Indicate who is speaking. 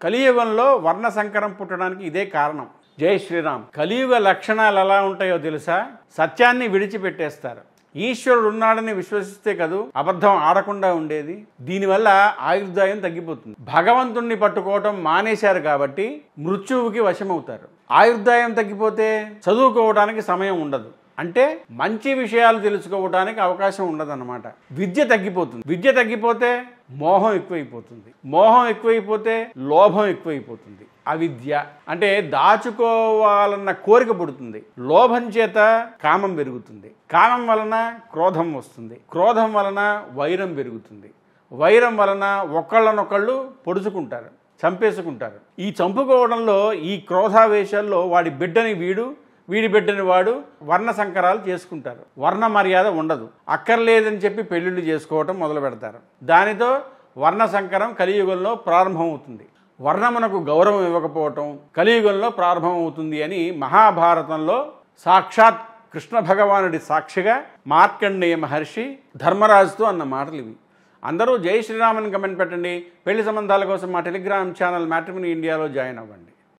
Speaker 1: కలియుగంలో వర్ణ సంకరం పుట్టడానికి ఇదే కారణం. జై శ్రీరామ్. కలియుగ లక్షణాలు ఎలా ఉంటాయో తెలుసా? సత్యాన్ని విడిచిపెట్టేస్తారు. ఈశ్వరుడు ఉన్నాడని విశ్వసిస్తే కదూ అబద్ధం ఆడకుండా ఉండేది. దీనివల్ల ఆయుర్దాయం తగ్గిపోతుంది. భగవంతుణ్ణి పట్టుకోవటం మానేశారు కాబట్టి మృత్యువుకి వశమవుతారు. ఆయుర్దాయం తగ్గిపోతే చదువుకోవడానికి సమయం ఉండదు. అంటే మంచి విషయాలు తెలుసుకోవడానికి అవకాశం ఉండదన్నమాట. విద్య తగ్గిపోతుంది. విద్య తగ్గిపోతే మోహం ఎక్కువైపోతుంది. మోహం ఎక్కువైపోతే లోభం ఎక్కువైపోతుంది. అవిద్య అంటే దాచుకోవాలన్న కోరిక పుడుతుంది. లోభం చేత కామం పెరుగుతుంది. కామం వలన క్రోధం వస్తుంది. క్రోధం వలన వైరం పెరుగుతుంది. వైరం వలన ఒకళ్ళనొకళ్ళు పొడుచుకుంటారు, చంపేసుకుంటారు. ఈ చంపుకోవడంలో, ఈ క్రోధావేశాల్లో వాడి బిడ్డని వీడి బిడ్డని వాడు వర్ణ సంకరాలు చేసుకుంటారు. వర్ణ మర్యాద ఉండదు. అక్కర్లేదని చెప్పి పెళ్లిళ్ళు చేసుకోవటం మొదలు పెడతారు. దానితో వర్ణ సంకరం కలియుగంలో ప్రారంభమవుతుంది. వర్ణమునకు గౌరవం ఇవ్వకపోవటం కలియుగంలో ప్రారంభమవుతుంది అని మహాభారతంలో సాక్షాత్ కృష్ణ భగవానుడి సాక్షిగా మార్కండేయ మహర్షి ధర్మరాజుతో అన్న మాటలు ఇవి. అందరూ జై శ్రీరామన్ కమెంట్ పెట్టండి. పెళ్లి సంబంధాల కోసం మా టెలిగ్రామ్ ఛానల్ మ్యాట్రిమోనీ ఇండియాలో జాయిన్ అవ్వండి.